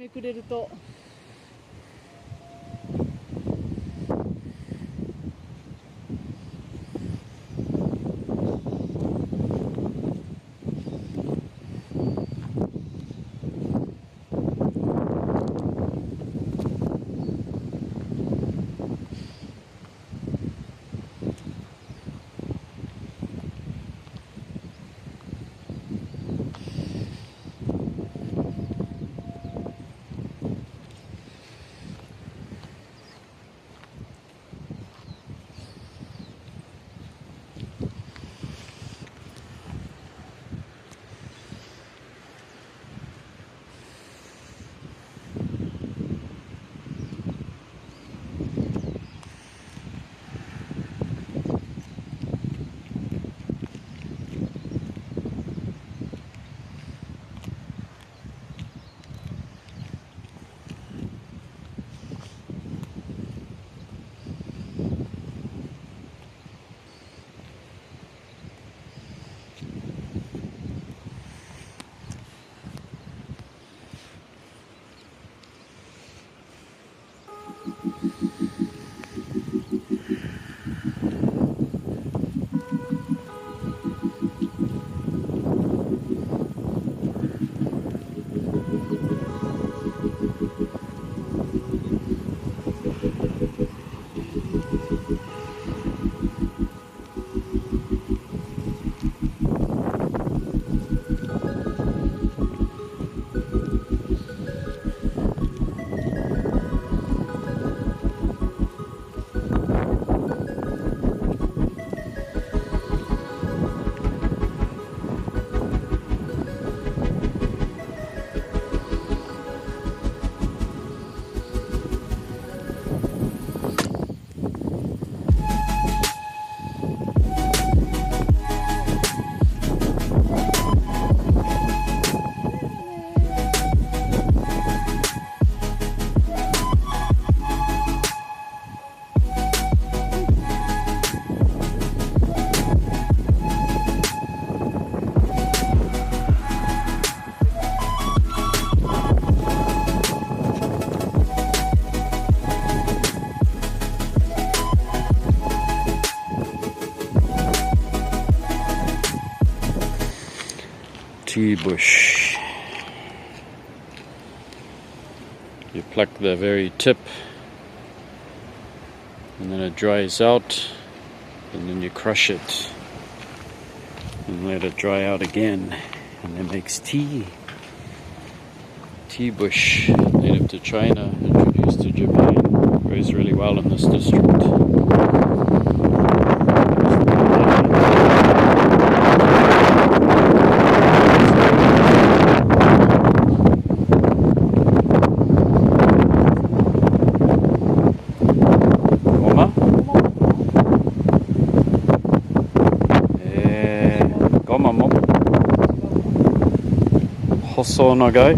めくれるとtea bush. You pluck the very tip and then it dries out, and then you crush it and let it dry out again, and it makes tea. Tea bush, native to China, introduced to Japan, grows really well in this district. Hoso nagai.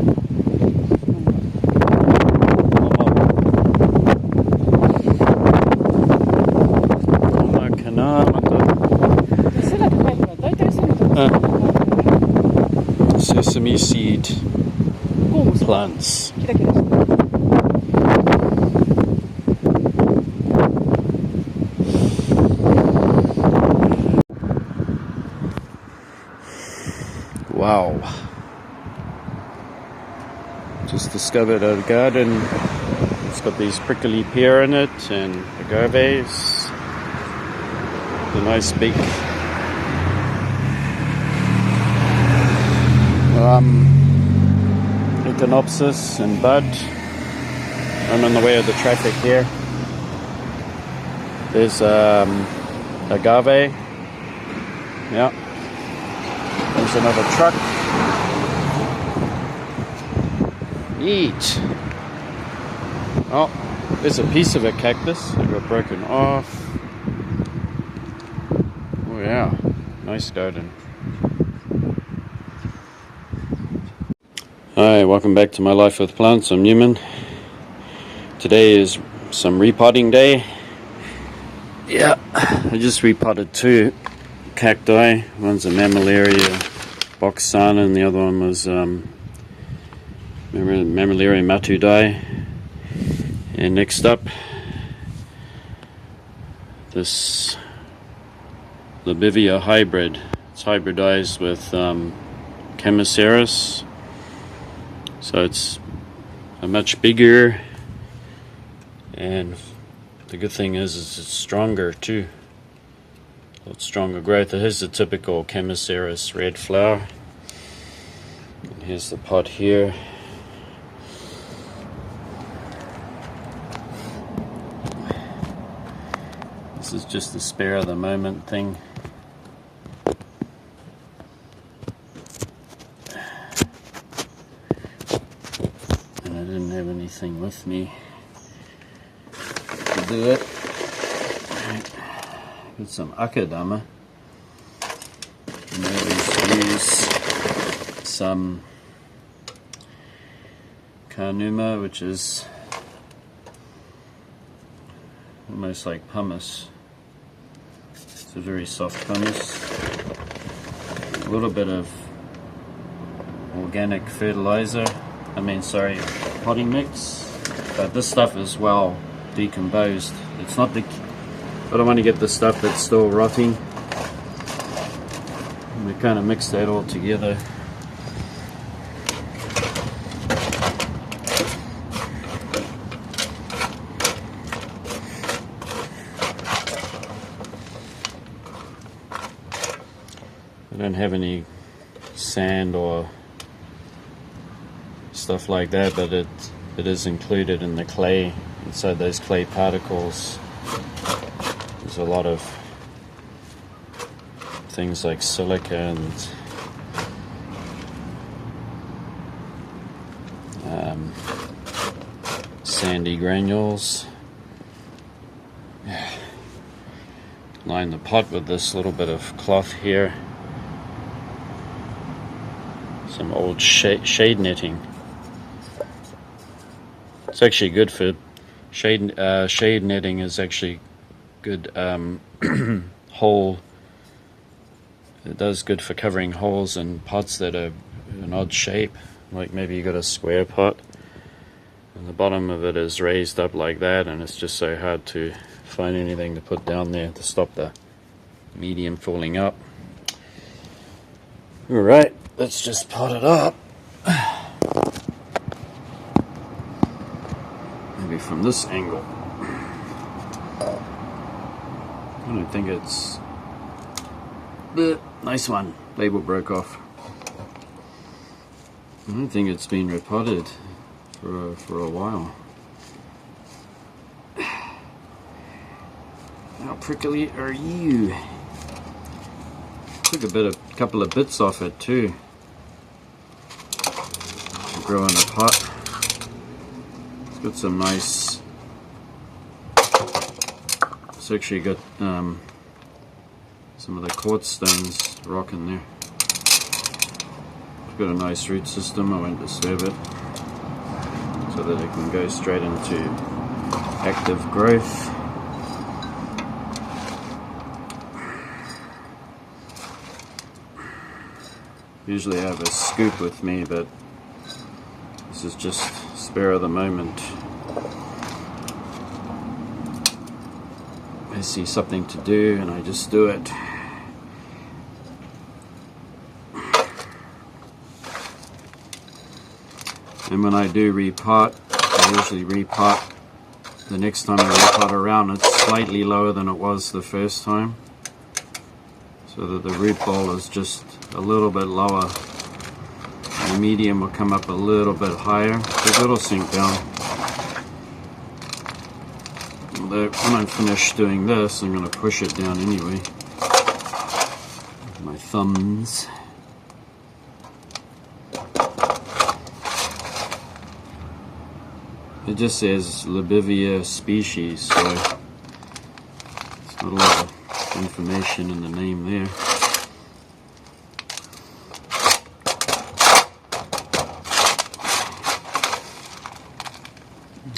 Sesame seed plants. Wow. Just discovered a garden. It's got these prickly pear in it and agaves. A nice big Echinopsis and bud. I'm in the way of the traffic here. There's agave. Yeah. There's another truck. Neat. Oh, there's a piece of a cactus that got broken off. Oh yeah, nice garden. Hi, welcome back to My Life with Plants. I'm Newman. Today is some repotting day. Yeah, I just repotted 2 cacti. One's a mammillaria box sana and the other one was Mammillaria matudai. And next up, this Libivia hybrid. It's hybridized with Chemiceris, so it's a much bigger, and the good thing is it's stronger too. A lot stronger growth. Here's the typical Chemiceris red flower. And here's the pot here. This is just the spare of the moment thing. And I didn't have anything with me to do it. Got some akadama. And I always use some kanuma, which is almost like pumice. It's a very soft pumice. A little bit of organic fertilizer. Potting mix. But this stuff is well decomposed. It's not the. I don't want to get the stuff that's still rotting. And we kind of mix that all together. I don't have any sand or stuff like that, but it is included in the clay. Inside those clay particles, there's a lot of things like silica and sandy granules. Line the pot with this little bit of cloth here. Some old shade netting. It's actually good for shade netting. Is actually good hole. It does good for covering holes in pots that are an odd shape, like maybe you got a square pot and the bottom of it is raised up like that, and it's just so hard to find anything to put down there to stop the medium falling up. Alright, let's just pot it up. Maybe from this angle. I don't think it's... Nice one. Label broke off. I don't think it's been repotted for a while. How prickly are you? Took a couple of bits off it too. To grow in a pot. It's got some nice. It's actually got some of the quartz stones rock in there. It's got a nice root system. I won't disturb it so that it can go straight into active growth. Usually I have a scoop with me, but this is just spare of the moment. I see something to do and I just do it. And when I do repot, I usually repot the next time I repot around, it's slightly lower than it was the first time, so that the root ball is just a little bit lower. The medium will come up a little bit higher, because it'll sink down. Although when I'm finished doing this, I'm going to push it down anyway with my thumbs. It just says Libivia species, so it's not a lot of information in the name there.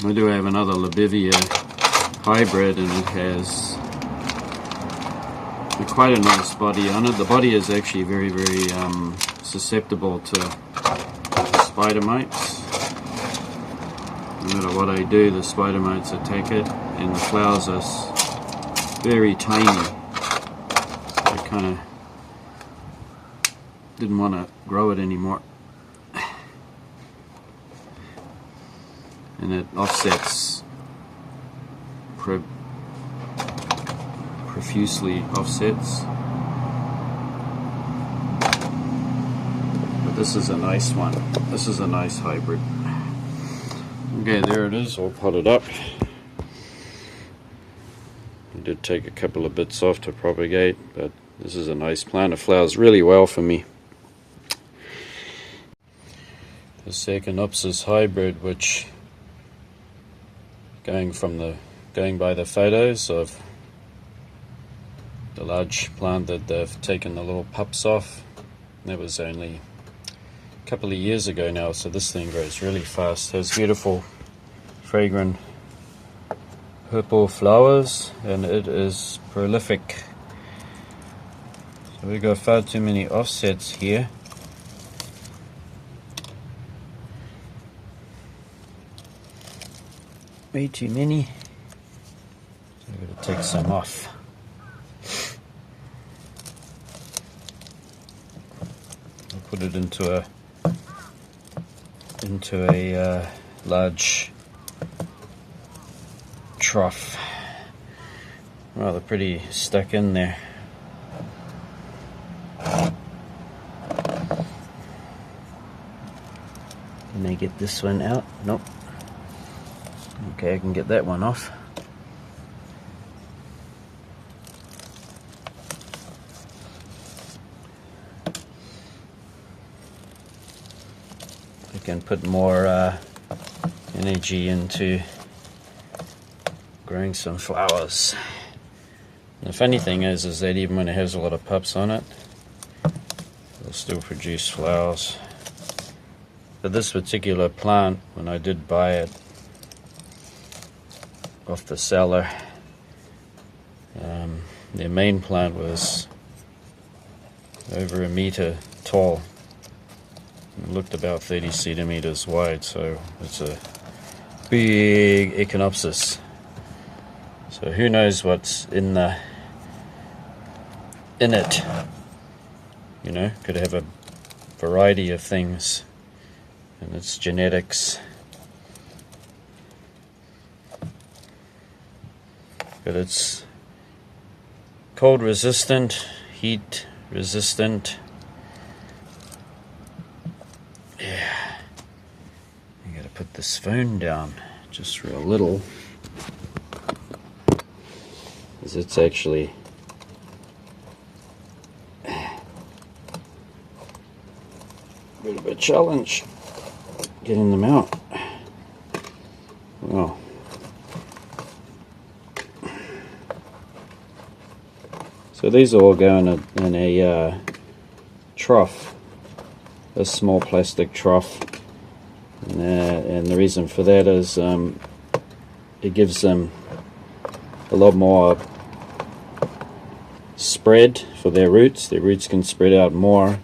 I do have another Libivia hybrid, and it has quite a nice body on it. The body is actually very, very susceptible to spider mites. no matter what I do, the spider mites attack it, and the flowers are very tiny. I kind of didn't want to grow it anymore. And it offsets, profusely offsets. But this is a nice one. This is a nice hybrid. Okay, there it is, all potted up. It did take a couple of bits off to propagate, but this is a nice plant. It flowers really well for me. The Echinopsis hybrid, which going by the photos of the large plant that they've taken the little pups off, that was only a couple of years ago now, so this thing grows really fast. Has beautiful fragrant purple flowers, and it is prolific. So we've got far too many offsets here. Way too many. So I'm going to take some off. I'll put it into a large trough. Well, they're pretty stuck in there. Can I get this one out? Nope. Okay, I can get that one off. I can put more energy into growing some flowers. And the funny thing is that even when it has a lot of pups on it, it'll still produce flowers. But this particular plant, when I did buy it off the seller, their main plant was over a meter tall. It looked about 30 centimeters wide, so it's a big Echinopsis. So who knows what's in it? You know, could have a variety of things, and its genetics. But it's cold resistant, heat resistant. Yeah. I gotta put this phone down just for a little, because it's actually a bit of a challenge getting them out. Well, so these all go in a trough, a small plastic trough, and the reason for that is it gives them a lot more spread for their roots. Their roots can spread out more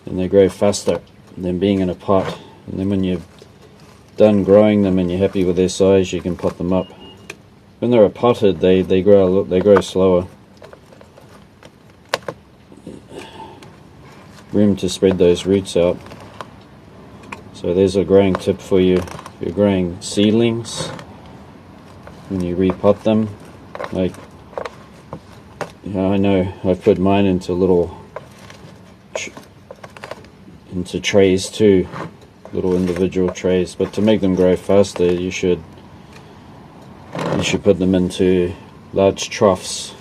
and they grow faster than being in a pot. And then when you're done growing them and you're happy with their size, you can pot them up. When they're potted, they grow slower. Room to spread those roots out. So there's a growing tip for you. If you're growing seedlings, when you repot them, like, I know I've put mine into into trays too, little individual trays, but to make them grow faster, you should put them into large troughs.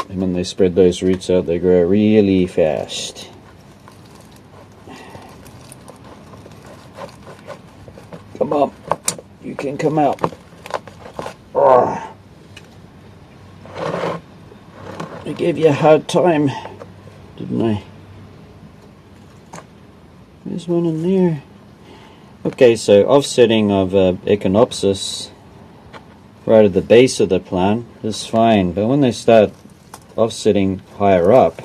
And when they spread those roots out, they grow really fast. Come on, you can come out. I gave you a hard time, didn't I? There's one in there. Okay, so offsetting of Echinopsis right at the base of the plant is fine, but when they start offsetting higher up,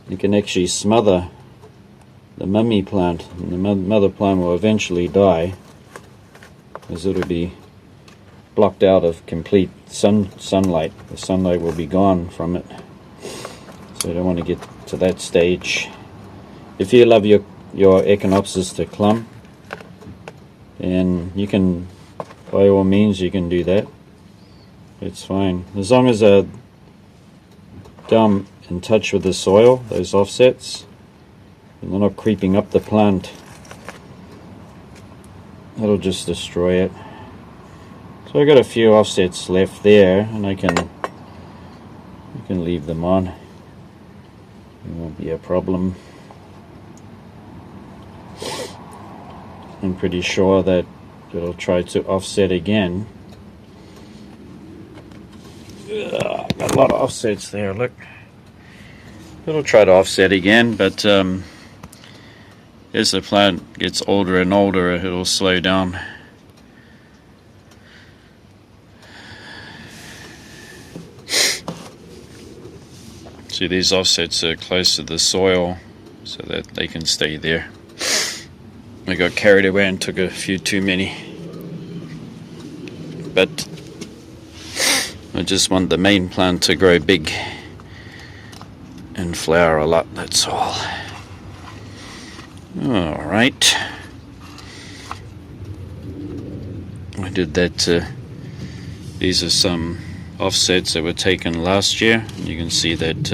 you can actually smother mummy plant, and the mother plant will eventually die, as it'll be blocked out of complete sunlight. The sunlight will be gone from it, so I don't want to get to that stage. If you love your Echinopsis to clump, then you can, by all means, you can do that. It's fine, as long as they're down in touch with the soil, those offsets, and they're not creeping up the plant. That'll just destroy it. So I got a few offsets left there, and I can leave them on. It won't be a problem. I'm pretty sure that it'll try to offset again. Got a lot of offsets there, look. It'll try to offset again, but as the plant gets older and older, it'll slow down. See, these offsets are close to the soil so that they can stay there. I got carried away and took a few too many, but I just want the main plant to grow big and flower a lot, that's all. Alright, I did that. These are some offsets that were taken last year. You can see that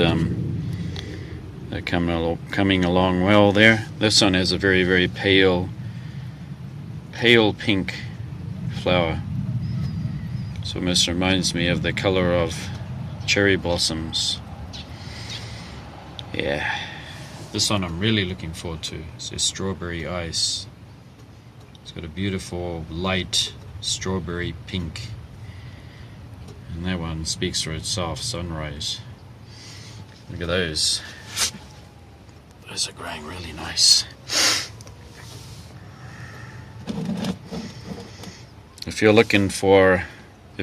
they're coming along well there. This one has a very, very pale pink flower. So this reminds me of the color of cherry blossoms. Yeah, this one I'm really looking forward to. It's a strawberry ice. It's got a beautiful light strawberry pink. And that one speaks for itself, sunrise. Look at those. Those are growing really nice. If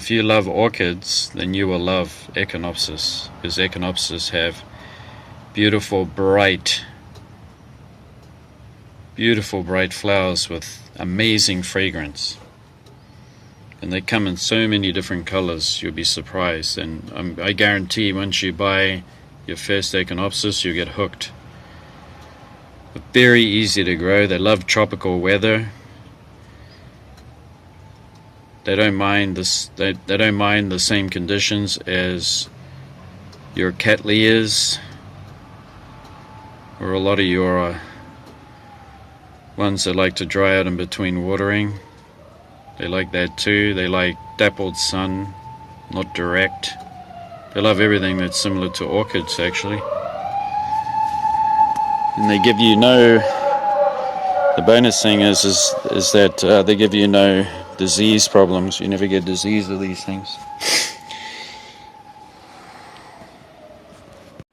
you love orchids, then you will love Echinopsis, because Echinopsis have beautiful bright flowers with amazing fragrance. And they come in so many different colors, you'll be surprised. And I guarantee once you buy your first Echinopsis, you get hooked. They're very easy to grow. They love tropical weather. They don't mind this. They don't mind the same conditions as your cattleyas or a lot of your ones that like to dry out in between watering. They like that too. They like dappled sun, not direct. They love everything that's similar to orchids, actually. And they give you no. The bonus thing is that they give you no disease problems. You never get disease with these things.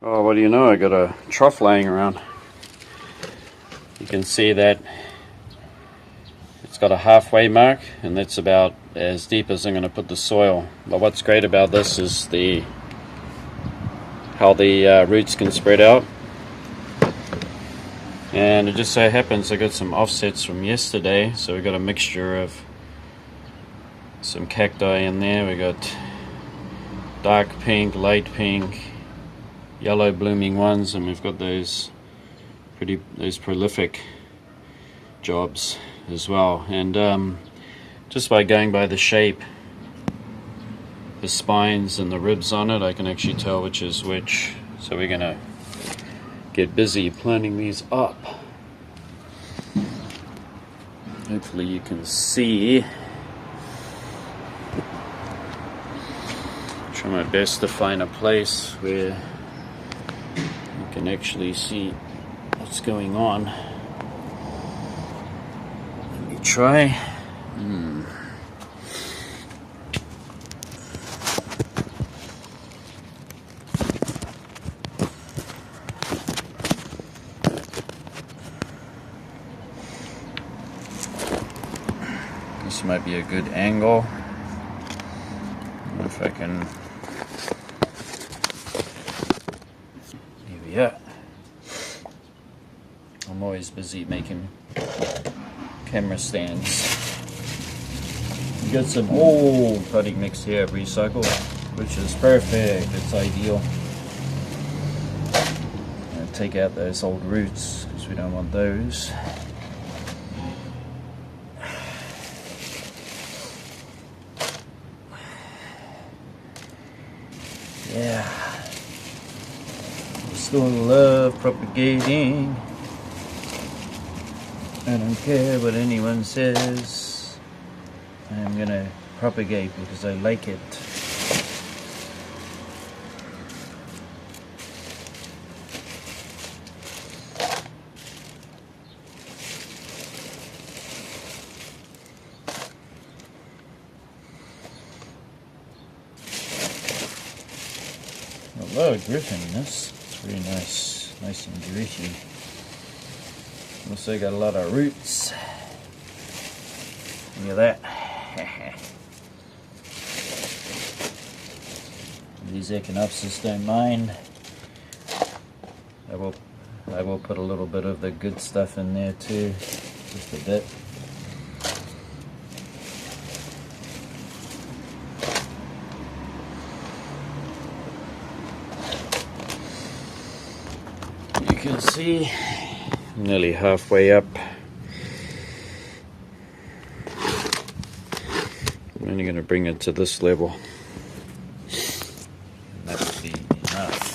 Oh, what do you know? I got a trough laying around. You can see that it's got a halfway mark, and that's about as deep as I'm going to put the soil. But what's great about this is how the roots can spread out. And it just so happens I got some offsets from yesterday, so we got a mixture of some cacti in there. We got dark pink, light pink, yellow blooming ones, and we've got those prolific jobs as well. And just by going by the shape, the spines and the ribs on it, I can actually tell which is which. So we're gonna get busy planting these up. Hopefully you can see. Try my best to find a place where you can actually see what's going on. Let me try. This might be a good angle. If I can. Yeah. I'm always always busy making camera stands. You got some old potting mix here, recycled, which is perfect. It's ideal. And take out those old roots because we don't want those. Yeah. I still love propagating. I don't care what anyone says. I'm gonna propagate because I like it. A lot of griffin in this. It's very nice and gritty. Also got a lot of roots. Look at that. These echinopsis don't mind. I will put a little bit of the good stuff in there too, just a bit. You can see nearly halfway up. I'm only going to bring it to this level. And that will be enough.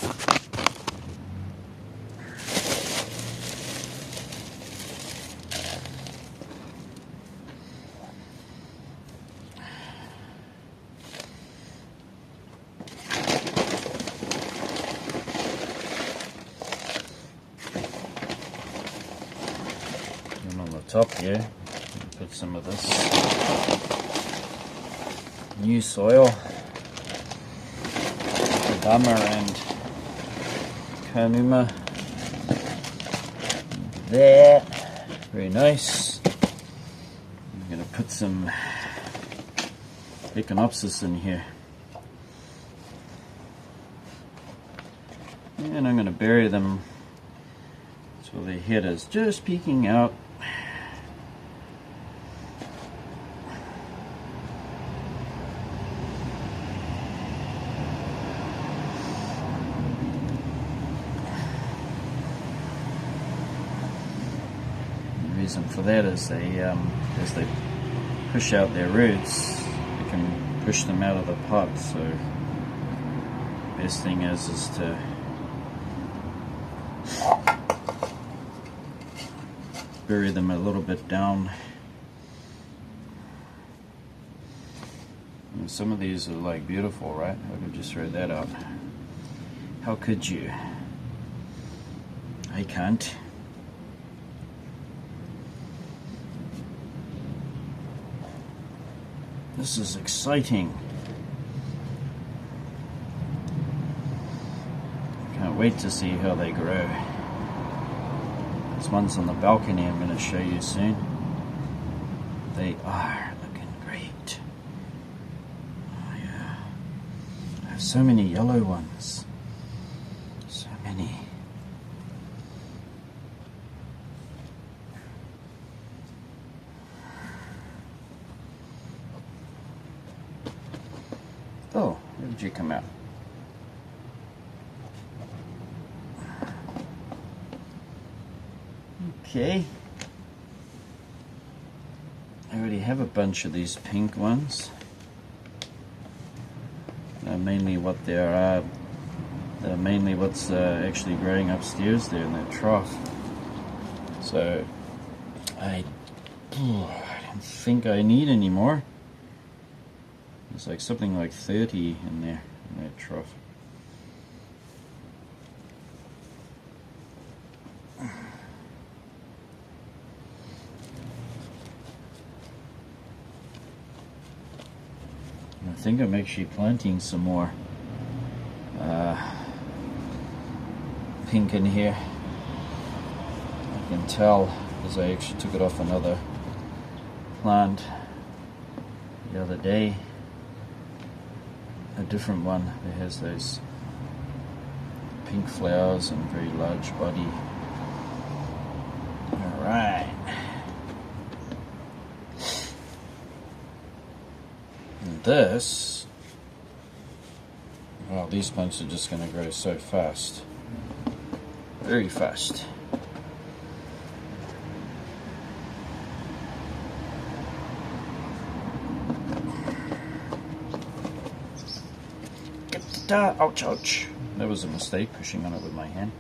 And on the top here, put some of this new soil, Dama and Kanuma. There, very nice. I'm going to put some Echinopsis in here, and I'm going to bury them so the head is just peeking out. Reason for that is as they push out their roots, you can push them out of the pot. So best thing is to bury them a little bit down. And some of these are like beautiful, right? I could just throw that out. How could you? I can't. This is exciting. Can't wait to see how they grow. This one's on the balcony I'm going to show you soon. They are looking great. Oh yeah. I have so many yellow ones. So many. Oh, where did you come out? Okay. I already have a bunch of these pink ones. They're mainly what they are. They're mainly what's actually growing upstairs there in that trough. So I don't think I need any more. There's like something like 30 in there, in that trough. I think I'm actually planting some more pink in here. I can tell because I actually took it off another plant the other day. A different one that has those pink flowers and very large body. this, well, these plants are just going to grow so fast. Very fast. Get the ouch, ouch. That was a mistake, pushing on it with my hand.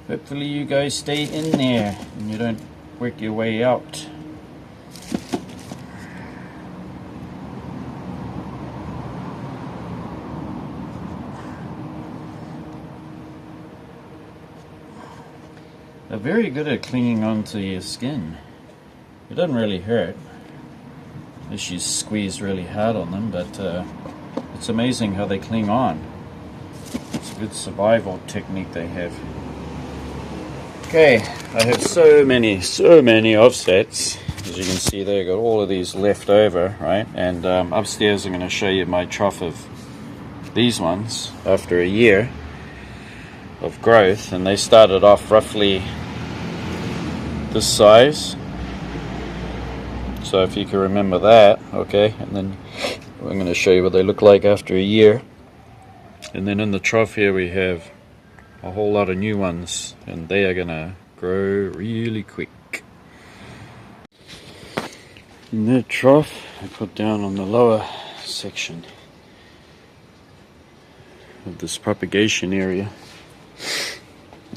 Hopefully you guys stay in there and you don't work your way out. They're very good at clinging onto your skin. It doesn't really hurt unless you squeeze really hard on them, but it's amazing how they cling on. It's a good survival technique they have. Okay, I have so many offsets. As you can see there, I got all of these left over, right? And upstairs I'm going to show you my trough of these ones after a year of growth, and they started off roughly this size. So if you can remember that, okay, and then I'm going to show you what they look like after a year. And then in the trough here we have a whole lot of new ones, and they are gonna grow really quick. In that trough I put down on the lower section of this propagation area.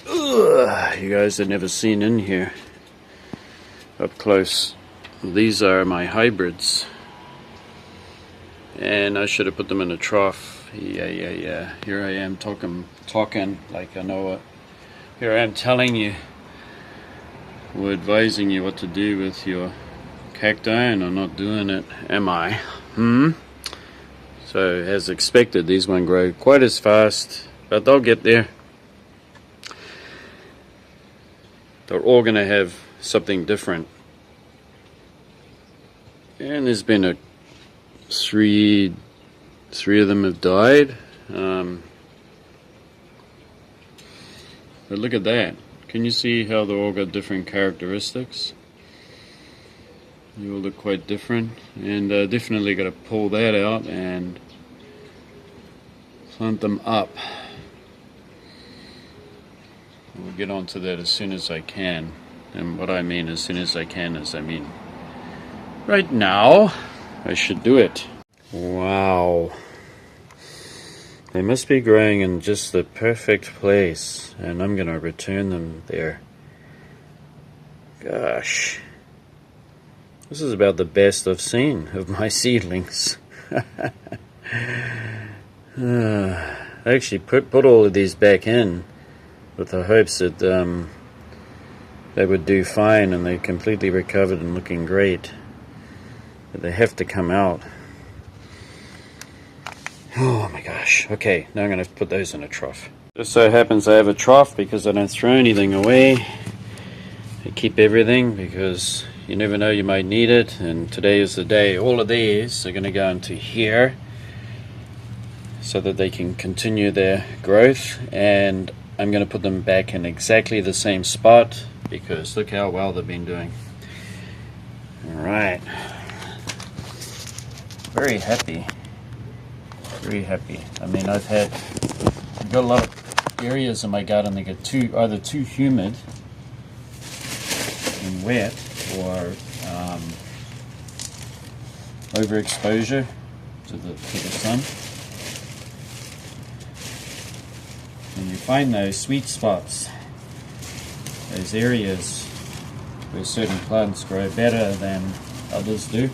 Ugh, you guys have never seen in here up close. These are my hybrids, and I should have put them in a trough. Yeah. Here I am talking like I know it. Here I am telling you or advising you what to do with your cacti, and I'm not doing it, am I? So as expected, these won't grow quite as fast, but they'll get there. They're all going to have something different. And there's been three of them have died. But look at that. Can you see how they all got different characteristics? They all look quite different, and definitely got to pull that out and plant them up. We'll get onto that as soon as I can. And what I mean as soon as I can is I mean right now I should do it. Wow. They must be growing in just the perfect place, and I'm going to return them there. Gosh. This is about the best I've seen of my seedlings. I actually put all of these back in with the hopes that they would do fine, and they completely recovered and looking great. But they have to come out. Oh my gosh. Okay, now I'm going to put those in a trough. Just so happens I have a trough because I don't throw anything away. I keep everything because you never know, you might need it, and today is the day. All of these are going to go into here so that they can continue their growth, and I'm going to put them back in exactly the same spot because look how well they've been doing. Alright. Very happy. Very happy. I mean, I've got a lot of areas in my garden that get either too humid and wet, or overexposure to the sun. And you find those sweet spots, those areas where certain plants grow better than others do.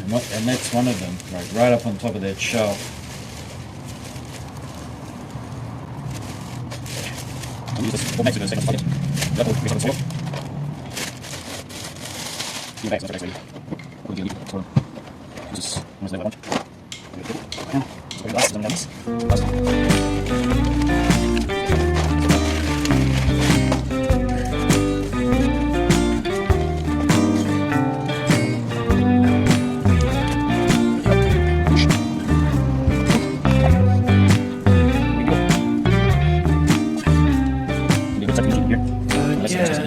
And that's one of them, right up on top of that shelf.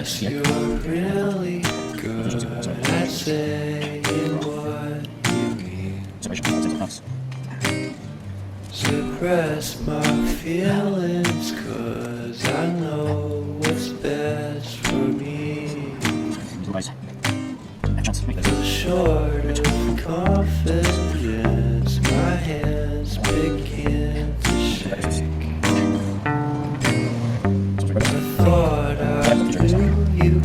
Guess you're really good at saying what you mean. Suppress my feelings, 'cause I know what's best for me. So short of confidence, my hands begin to shake. I thought I knew you,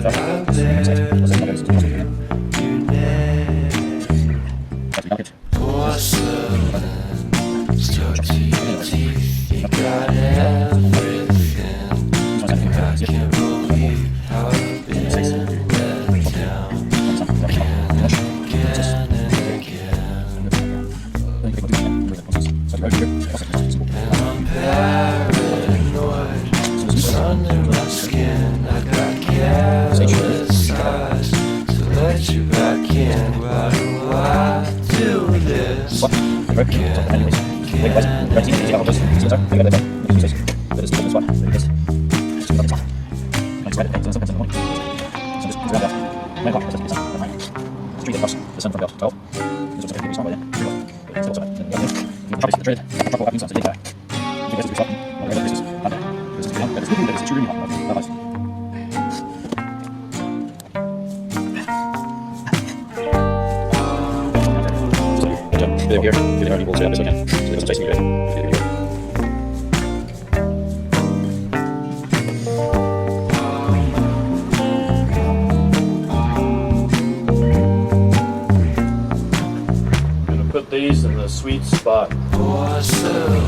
but I barely knew your name. Porcelain stuck to your teeth, you got everything. I can't believe how I've been let down again and again. And I'm paranoid, it's under my skin. I got careless eyes to let you back in. Why do I do this again and Put these in the sweet spot. Porcelain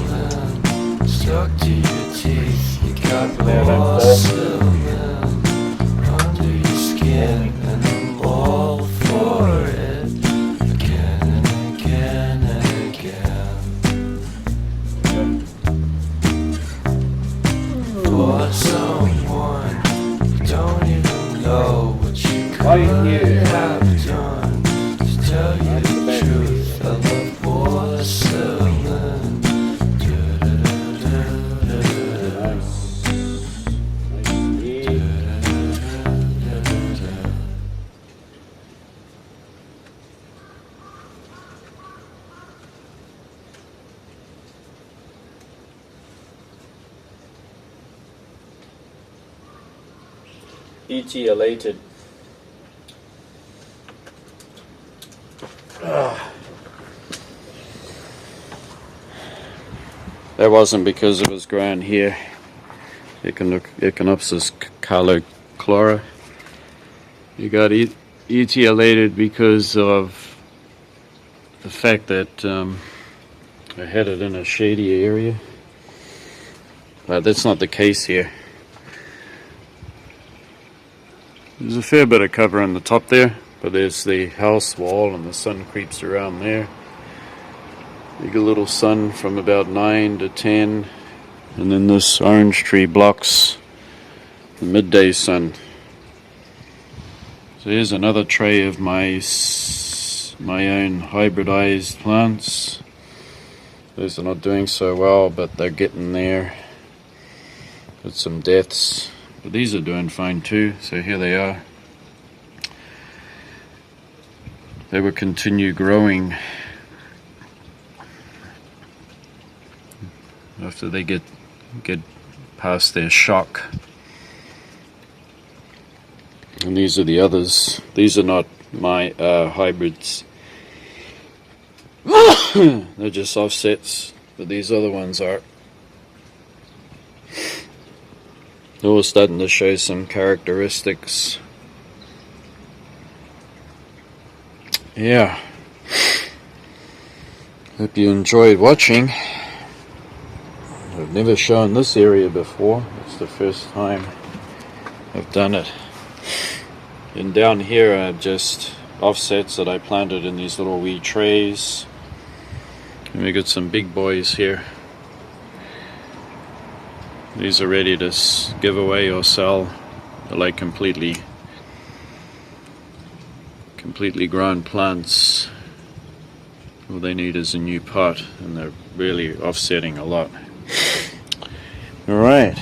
stuck to your teeth. You got porcelain under your skin, and I'm all for it again and again and again. For someone you don't even know what you could have done. To tell you the truth, I love porcelain. Etiolated. That wasn't because it was grown here. Echinopsis calichlora. You got etiolated because of the fact that I had it in a shady area. But that's not the case here. There's a fair bit of cover on the top there, but there's the house wall and the sun creeps around there. You get a little sun from about 9 to 10, and then this orange tree blocks the midday sun. So here's another tray of my own hybridized plants. Those are not doing so well, but they're getting there. Got some deaths. But these are doing fine too, so here they are. They will continue growing after they get past their shock. And these are the others. These are not my hybrids. They're just offsets, but these other ones are. They're all starting to show some characteristics. Yeah. Hope you enjoyed watching. I've never shown this area before. It's the first time I've done it. And down here are just offsets that I planted in these little wee trays. And we got some big boys here. These are ready to give away or sell. They're like completely grown plants. All they need is a new pot, and they're really offsetting a lot. All right.